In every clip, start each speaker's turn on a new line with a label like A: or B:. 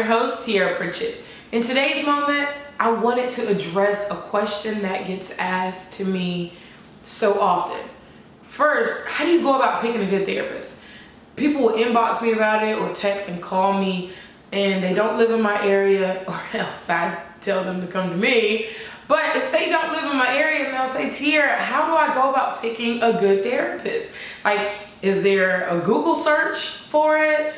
A: your host, Tiara Pritchett. In today's moment, I wanted to address a question that gets asked to me so often. First, how do you go about picking a good therapist? People will inbox me about it or text and call me, and they don't live in my area, or else I tell them to come to me. But if they don't live in my area, and they'll say, Tiara, how do I go about picking a good therapist? Like, is there a Google search for it?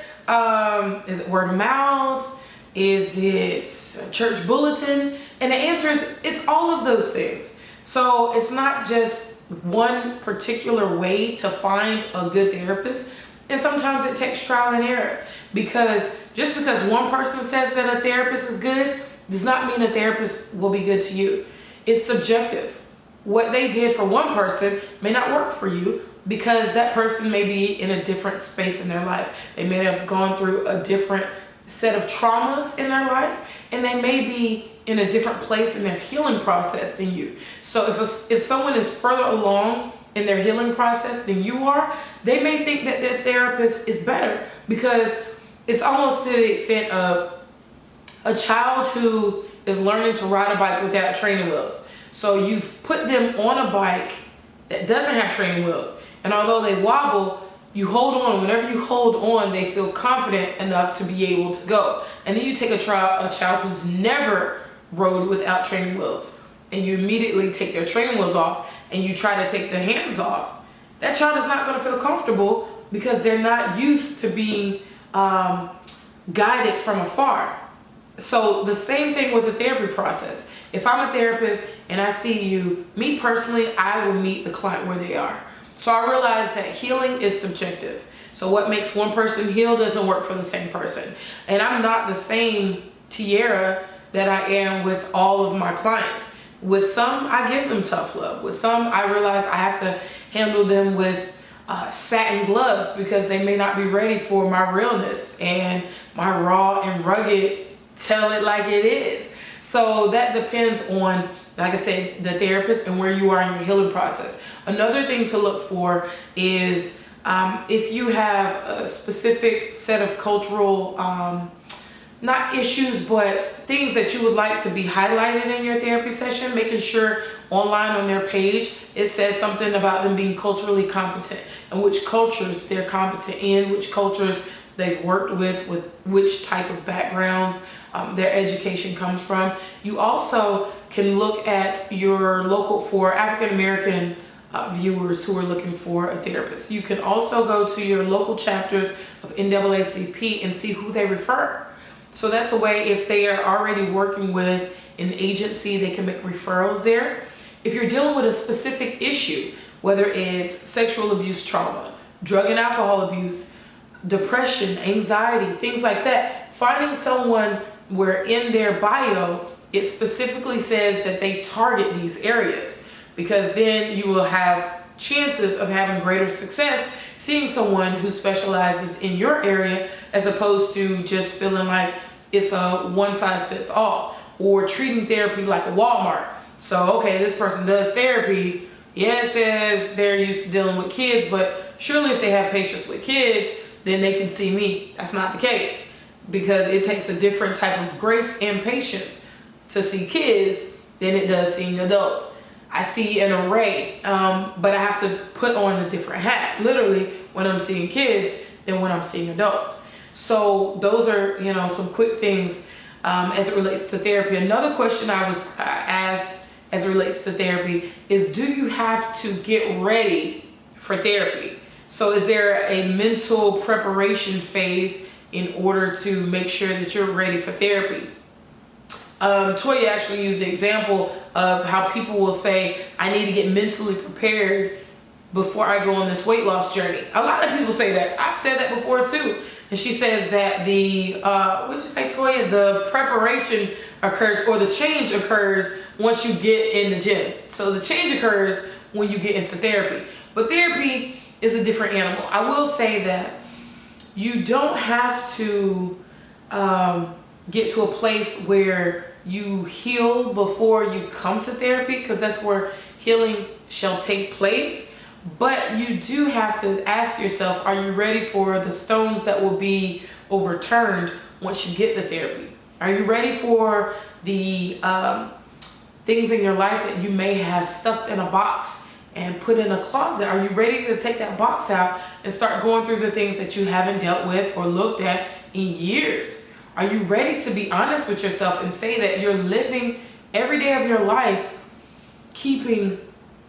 A: Is it word of mouth? Is it a church bulletin? And the answer is, it's all of those things. So it's not just one particular way to find a good therapist. And sometimes it takes trial and error, because just because one person says that a therapist is good does not mean a therapist will be good to you. It's subjective. What they did for one person may not work for you, because that person may be in a different space in their life. They may have gone through a different set of traumas in their life, and they may be in a different place in their healing process than you. So if someone is further along in their healing process than you are, they may think that their therapist is better, because it's almost to the extent of a child who is learning to ride a bike without training wheels. So you've put them on a bike that doesn't have training wheels, and although they wobble, you hold on. Whenever you hold on, they feel confident enough to be able to go. And then you take a child who's never rode without training wheels, and you immediately take their training wheels off, and you try to take the hands off. That child is not going to feel comfortable, because they're not used to being guided from afar. So the same thing with the therapy process. If I'm a therapist and I see you, me personally, I will meet the client where they are. So I realize that healing is subjective. So what makes one person heal doesn't work for the same person. And I'm not the same Tiara that I am with all of my clients. With some, I give them tough love. With some, I realize I have to handle them with satin gloves, because they may not be ready for my realness and my raw and rugged tell it like it is. So that depends on, like I said, the therapist and where you are in your healing process. Another thing to look for is if you have a specific set of cultural, not issues, but things that you would like to be highlighted in your therapy session, making sure online on their page it says something about them being culturally competent, and which cultures they're competent in, which cultures they've worked with which type of backgrounds their education comes from. You also can look at your local, for African American viewers who are looking for a therapist. You can also go to your local chapters of NAACP and see who they refer. So that's a way, if they are already working with an agency, they can make referrals there. If you're dealing with a specific issue, whether it's sexual abuse trauma, drug and alcohol abuse, depression, anxiety, things like that, finding someone where in their bio it specifically says that they target these areas, because then you will have chances of having greater success seeing someone who specializes in your area, as opposed to just feeling like it's a one size fits all, or treating therapy like a Walmart. So, okay, this person does therapy. Yeah, it says they're used to dealing with kids, but surely if they have patients with kids, then they can see me. That's not the case, because it takes a different type of grace and patience to see kids than it does seeing adults. I see an array, but I have to put on a different hat, literally, when I'm seeing kids than when I'm seeing adults. So those are, some quick things as it relates to therapy. Another question I was asked as it relates to therapy is, do you have to get ready for therapy? So is there a mental preparation phase in order to make sure that you're ready for therapy? Toya actually used the example of how people will say, I need to get mentally prepared before I go on this weight loss journey. A lot of people say that. I've said that before too. And she says that the, what did you say, Toya? The preparation occurs, or the change occurs once you get in the gym. So the change occurs when you get into therapy. But therapy is a different animal. I will say that you don't have to get to a place where you heal before you come to therapy, because that's where healing shall take place. But you do have to ask yourself, are you ready for the stones that will be overturned once you get the therapy? Are you ready for the things in your life that you may have stuffed in a box and put in a closet? Are you ready to take that box out and start going through the things that you haven't dealt with or looked at in years? Are you ready to be honest with yourself and say that you're living every day of your life keeping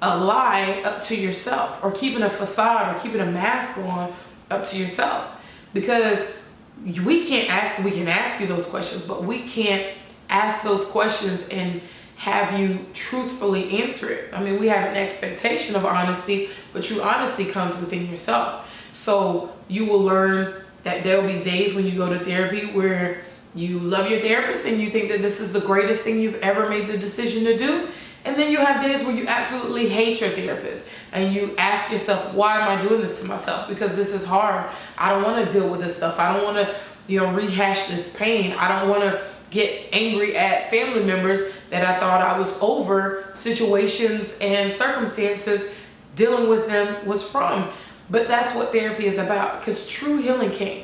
A: a lie up to yourself, or keeping a facade or keeping a mask on up to yourself? Because we can ask you those questions, but we can't ask those questions and have you truthfully answer it. I mean, we have an expectation of honesty, but true honesty comes within yourself. So you will learn that there will be days when you go to therapy where you love your therapist and you think that this is the greatest thing you've ever made the decision to do. And then you have days where you absolutely hate your therapist and you ask yourself, why am I doing this to myself? Because this is hard. I don't want to deal with this stuff. I don't want to, rehash this pain. I don't want to get angry at family members that I thought I was over situations and circumstances dealing with them was from. But that's what therapy is about, because true healing can't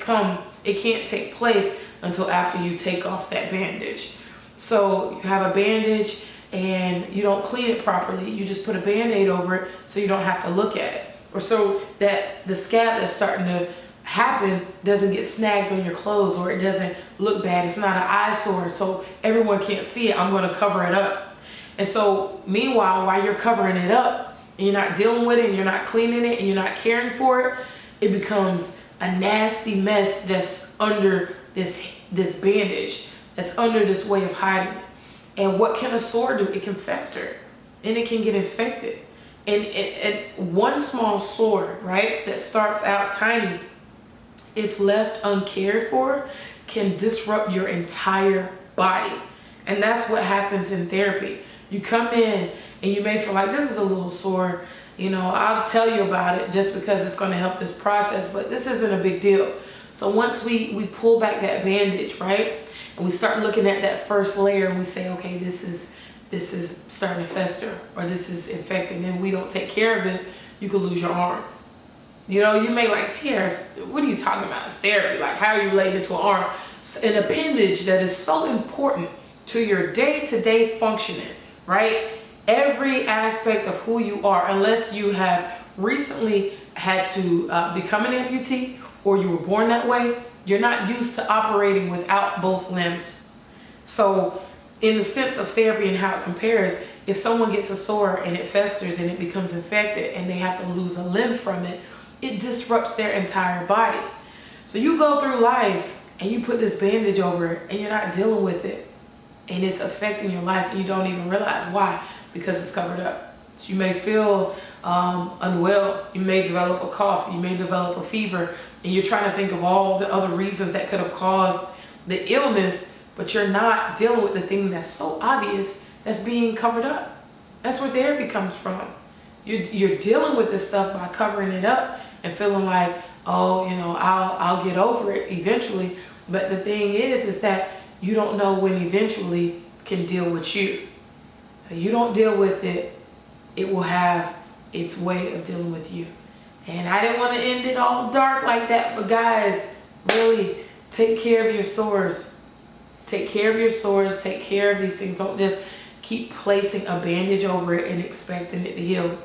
A: take place until after you take off that bandage. So you have a bandage and you don't clean it properly. You just put a Band-Aid over it so you don't have to look at it, or so that the scab that's starting to happen doesn't get snagged on your clothes, or it doesn't look bad. It's not an eyesore, so everyone can't see it. I'm going to cover it up. And so meanwhile, while you're covering it up and you're not dealing with it and you're not cleaning it and you're not caring for it, it becomes a nasty mess that's under this bandage, that's under this way of hiding it. And what can a sore do? It can fester and it can get infected. And one small sore, right, that starts out tiny, if left uncared for, can disrupt your entire body. And that's what happens in therapy. You come in and you may feel like, this is a little sore, I'll tell you about it just because it's going to help this process, but this isn't a big deal. So once we pull back that bandage, right, and we start looking at that first layer and we say, okay, this is starting to fester, or this is infected, and we don't take care of it, you could lose your arm. You may like, tears. What are you talking about? It's therapy. Like, how are you related to an arm? An appendage that is so important to your day-to-day functioning, right? Every aspect of who you are, unless you have recently had to become an amputee or you were born that way, you're not used to operating without both limbs. So in the sense of therapy and how it compares, if someone gets a sore and it festers and it becomes infected and they have to lose a limb from it, it disrupts their entire body. So you go through life and you put this bandage over it and you're not dealing with it, and it's affecting your life and you don't even realize why, because it's covered up. So you may feel unwell, you may develop a cough, you may develop a fever, and you're trying to think of all the other reasons that could have caused the illness, but you're not dealing with the thing that's so obvious that's being covered up. That's where therapy comes from. You're dealing with this stuff by covering it up and feeling like, oh, I'll get over it eventually. But the thing is that you don't know when eventually can deal with you. So you don't deal with it, it will have its way of dealing with you. And I didn't want to end it all dark like that, but guys, really take care of your sores. Take care of your sores, take care of these things. Don't just keep placing a bandage over it and expecting it to heal.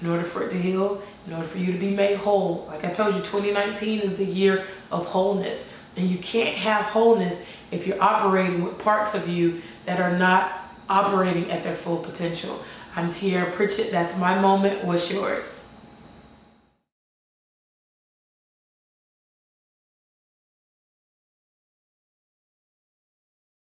A: In order for it to heal, in order for you to be made whole, like I told you, 2019 is the year of wholeness. And you can't have wholeness if you're operating with parts of you that are not operating at their full potential. I'm Tiara Pritchett. That's my moment. What's yours?